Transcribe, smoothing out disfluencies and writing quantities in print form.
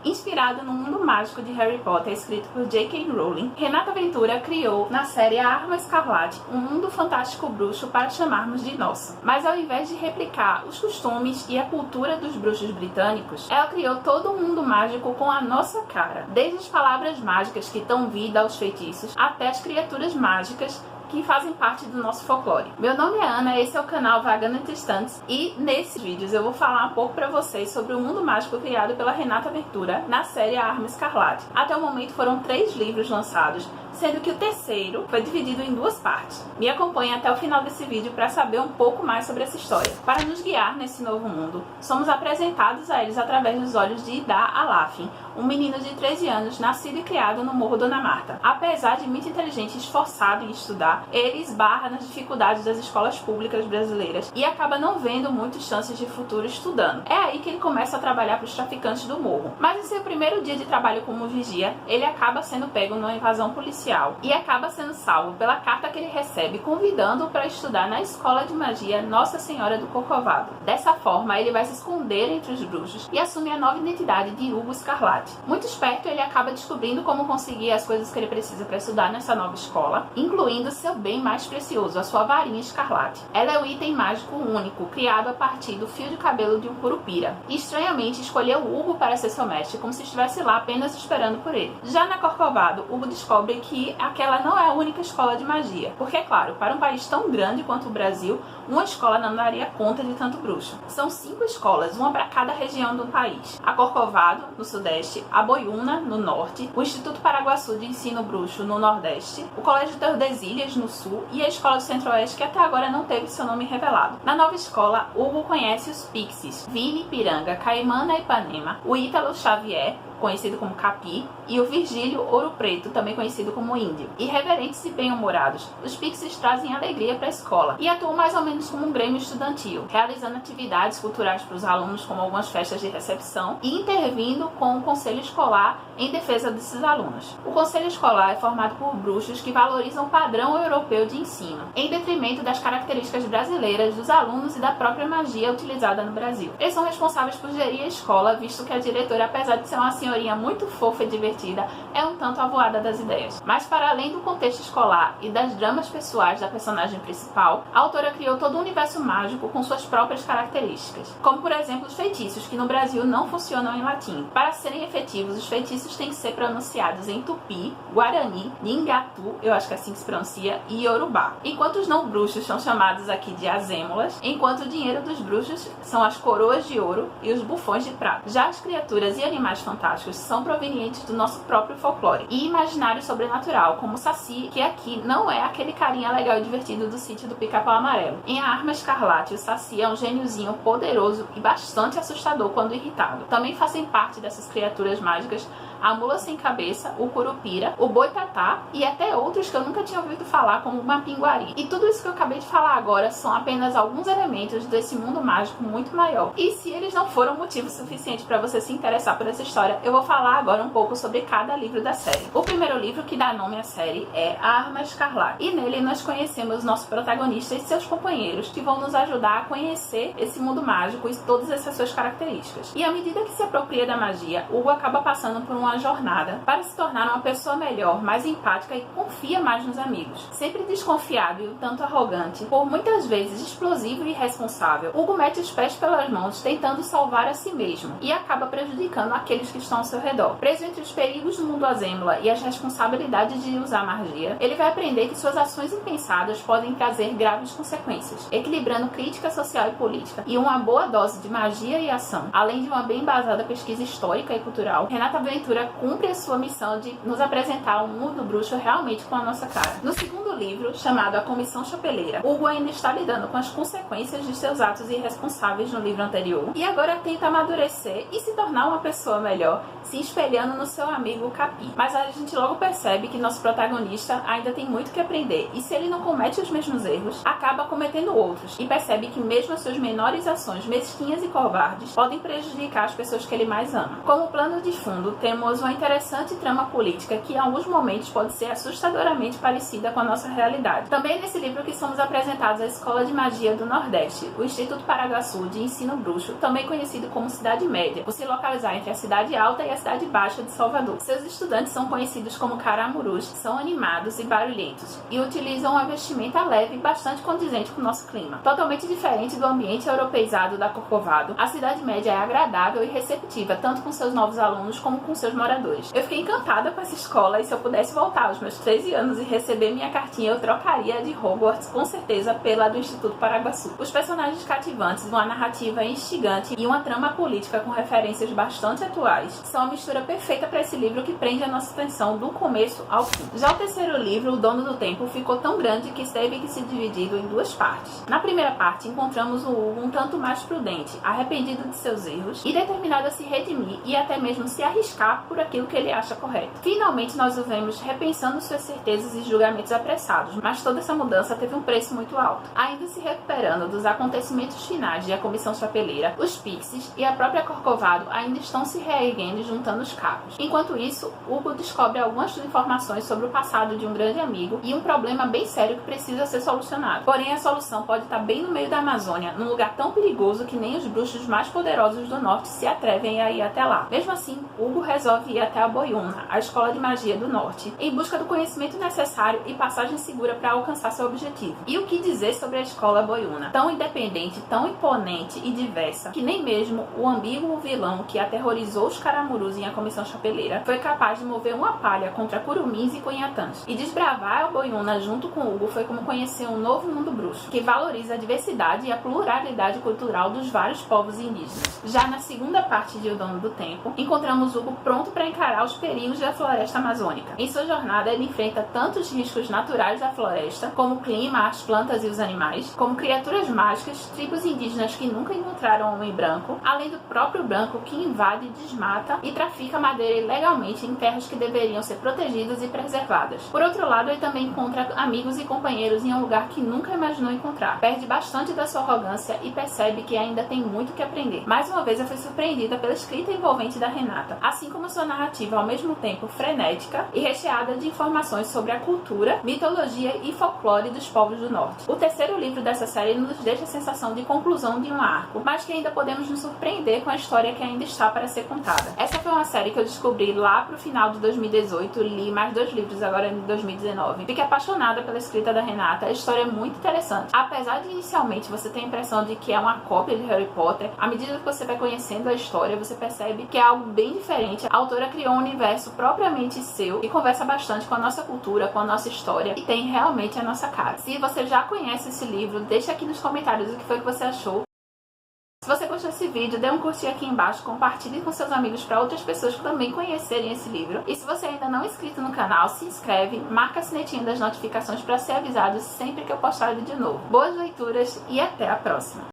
Inspirado no mundo mágico de Harry Potter, escrito por J.K. Rowling, Renata Ventura criou, na série A Arma Escarlate, um mundo fantástico bruxo para chamarmos de nosso. Mas ao invés de replicar os costumes e a cultura dos bruxos britânicos, ela criou todo um mundo mágico com a nossa cara. Desde as palavras mágicas que dão vida aos feitiços, até as criaturas mágicas que fazem parte do nosso folclore. Meu nome é Ana, esse é o canal Vagando Entre Estantes e nesses vídeos eu vou falar um pouco para vocês sobre o mundo mágico criado pela Renata Ventura na série A Arma Escarlate. Até o momento foram 3 livros lançados, sendo que o terceiro foi dividido em 2 partes. Me acompanhe até o final desse vídeo para saber um pouco mais sobre essa história. Para nos guiar nesse novo mundo, somos apresentados a eles através dos olhos de Ida Alafin, um menino de 13 anos nascido e criado no Morro Dona Marta. Apesar de muito inteligente e esforçado em estudar, ele esbarra nas dificuldades das escolas públicas brasileiras e acaba não vendo muitas chances de futuro estudando. É aí que ele começa a trabalhar para os traficantes do morro. Mas em seu primeiro dia de trabalho como vigia, ele acaba sendo pego numa invasão policial e acaba sendo salvo pela carta que ele recebe convidando-o para estudar na escola de magia Nossa Senhora do Corcovado. Dessa forma, ele vai se esconder entre os bruxos e assume a nova identidade de Hugo Escarlate. Muito esperto, ele acaba descobrindo como conseguir as coisas que ele precisa para estudar nessa nova escola, incluindo seu bem mais precioso, a sua varinha escarlate. Ela é um item mágico único, criado a partir do fio de cabelo de um curupira. E estranhamente, escolheu Hugo para ser seu mestre, como se estivesse lá apenas esperando por ele. Já na Corcovado, Hugo descobre que aquela não é a única escola de magia, porque é claro, para um país tão grande quanto o Brasil, uma escola não daria conta de tanto bruxo. São 5 escolas, uma para cada região do país. A Corcovado, no sudeste, a Boiúna, no norte, o Instituto Paraguaçu de Ensino Bruxo, no nordeste, o Colégio Tordesilhas, no sul, e a Escola do Centro-Oeste, que até agora não teve seu nome revelado. Na nova escola, Hugo conhece os Pixies, Vini, Piranga, Caimana e Ipanema, o Ítalo Xavier, conhecido como Capi, e o Virgílio Ouro Preto, também conhecido como Índio. Irreverentes e bem-humorados, os Pixies trazem alegria para a escola e atuam mais ou menos como um grêmio estudantil, realizando atividades culturais para os alunos, como algumas festas de recepção, e intervindo com o conselho escolar em defesa desses alunos. O conselho escolar é formado por bruxos que valorizam o padrão europeu de ensino, em detrimento das características brasileiras dos alunos e da própria magia utilizada no Brasil. Eles são responsáveis por gerir a escola, visto que a diretora, apesar de ser uma senhorinha muito fofa e divertida, é um tanto avoada das ideias. Mas para além do contexto escolar e das dramas pessoais da personagem principal, a autora criou todo um universo mágico com suas próprias características, como por exemplo os feitiços, que no Brasil não funcionam em latim. Para serem efetivos, os feitiços têm que ser pronunciados em tupi, guarani, nhingatu, eu acho que é assim que se pronuncia, e iorubá. Enquanto os não bruxos são chamados aqui de azêmulas, enquanto o dinheiro dos bruxos são as coroas de ouro e os bufões de prata. Já as criaturas e animais fantásticos são provenientes do nosso próprio folclore e imaginário sobrenatural, como o Saci, que aqui não é aquele carinha legal e divertido do sítio do Pica-Pau Amarelo. Em A Arma Escarlate, o Saci é um gêniozinho poderoso e bastante assustador quando irritado. Também fazem parte dessas criaturas mágicas a mula sem cabeça, o curupira, o boitatá e até outros que eu nunca tinha ouvido falar, como o mapinguari. E tudo isso que eu acabei de falar agora são apenas alguns elementos desse mundo mágico muito maior. E se eles não foram motivo suficiente para você se interessar por essa história, eu vou falar agora um pouco sobre cada livro da série. O primeiro livro que dá nome à série é A Arma Escarlate, e nele nós conhecemos nosso protagonista e seus companheiros, que vão nos ajudar a conhecer esse mundo mágico e todas essas suas características. E à medida que se apropria da magia, Hugo acaba passando por uma jornada para se tornar uma pessoa melhor, mais empática e confia mais nos amigos. Sempre desconfiado e um tanto arrogante, por muitas vezes explosivo e irresponsável, Hugo mete os pés pelas mãos tentando salvar a si mesmo e acaba prejudicando aqueles que estão ao seu redor. Preso entre os perigos do mundo azêmula e as responsabilidades de usar magia, ele vai aprender que suas ações impensadas podem trazer graves consequências, equilibrando crítica social e política e uma boa dose de magia e ação, além de uma bem embasada pesquisa histórica e cultural. Renata Ventura cumpre a sua missão de nos apresentar um mundo bruxo realmente com a nossa cara. No segundo livro, chamado A Comissão Chapeleira, Hugo ainda está lidando com as consequências de seus atos irresponsáveis no livro anterior e agora tenta amadurecer e se tornar uma pessoa melhor, se espelhando no seu amigo Capi. Mas a gente logo percebe que nosso protagonista ainda tem muito que aprender e se ele não comete os mesmos erros, acaba cometendo outros e percebe que mesmo as suas menores ações mesquinhas e covardes podem prejudicar as pessoas que ele mais ama. Como plano de fundo, temos uma interessante trama política que em alguns momentos pode ser assustadoramente parecida com a nossa realidade. Também nesse livro que somos apresentados a Escola de Magia do Nordeste, o Instituto Paraguaçu de Ensino Bruxo, também conhecido como Cidade Média, por se localizar entre a Cidade Alta e a Universidade Baixa de Salvador. Seus estudantes são conhecidos como caramurus, são animados e barulhentos, e utilizam uma vestimenta leve e bastante condizente com o nosso clima. Totalmente diferente do ambiente europeizado da Corcovado, a Cidade Média é agradável e receptiva, tanto com seus novos alunos como com seus moradores. Eu fiquei encantada com essa escola e se eu pudesse voltar aos meus 13 anos e receber minha cartinha, eu trocaria a de Hogwarts com certeza pela do Instituto Paraguaçu. Os personagens cativantes, uma narrativa instigante e uma trama política com referências bastante atuais são a mistura perfeita para esse livro que prende a nossa atenção do começo ao fim. Já o terceiro livro, O Dono do Tempo, ficou tão grande que teve que ser dividido em duas partes. Na primeira parte, encontramos o Hugo um tanto mais prudente, arrependido de seus erros e determinado a se redimir e até mesmo se arriscar por aquilo que ele acha correto. Finalmente, nós o vemos repensando suas certezas e julgamentos apressados, mas toda essa mudança teve um preço muito alto. Ainda se recuperando dos acontecimentos finais de A Comissão Chapeleira, os Pixies e a própria Corcovado ainda estão se reerguendo e juntando os cabos. Enquanto isso, Hugo descobre algumas informações sobre o passado de um grande amigo e um problema bem sério que precisa ser solucionado. Porém, a solução pode estar bem no meio da Amazônia, num lugar tão perigoso que nem os bruxos mais poderosos do norte se atrevem a ir até lá. Mesmo assim, Hugo resolve ir até a Boyuna, a escola de magia do norte, em busca do conhecimento necessário e passagem segura para alcançar seu objetivo. E o que dizer sobre a escola Boyuna? Tão independente, tão imponente e diversa, que nem mesmo o ambíguo vilão que aterrorizou os caramurus em A Comissão Chapeleira foi capaz de mover uma palha contra curumins e conhatãs. E desbravar a Boyuna junto com Hugo foi como conhecer um novo mundo bruxo, que valoriza a diversidade e a pluralidade cultural dos vários povos indígenas. Já na segunda parte de O Dono do Tempo, encontramos Hugo pronto para encarar os perigos da floresta amazônica. Em sua jornada, ele enfrenta tanto os riscos naturais da floresta, como o clima, as plantas e os animais, como criaturas mágicas, tribos indígenas que nunca encontraram homem branco, além do próprio branco que invade, desmata e trafica madeira ilegalmente em terras que deveriam ser protegidas e preservadas. Por outro lado, ele também encontra amigos e companheiros em um lugar que nunca imaginou encontrar. Perde bastante da sua arrogância e percebe que ainda tem muito que aprender. Mais uma vez, eu fui surpreendida pela escrita envolvente da Renata, assim como sua narrativa ao mesmo tempo frenética e recheada de informações sobre a cultura, mitologia e folclore dos povos do norte. O terceiro livro dessa série nos deixa a sensação de conclusão de um arco, mas que ainda podemos nos surpreender com a história que ainda está para ser contada. Essa foi uma série que eu descobri lá pro final de 2018, li mais 2 livros agora em 2019. Fiquei apaixonada pela escrita da Renata, a história é muito interessante. Apesar de inicialmente você ter a impressão de que é uma cópia de Harry Potter, à medida que você vai conhecendo a história, você percebe que é algo bem diferente. A autora criou um universo propriamente seu e conversa bastante com a nossa cultura, com a nossa história e tem realmente a nossa cara. Se você já conhece esse livro, deixa aqui nos comentários o que foi que você achou. Se você gostou desse vídeo, dê um curtir aqui embaixo, compartilhe com seus amigos para outras pessoas que também conhecerem esse livro. E se você ainda não é inscrito no canal, se inscreve, marca a sinetinha das notificações para ser avisado sempre que eu postar vídeo novo. Boas leituras e até a próxima!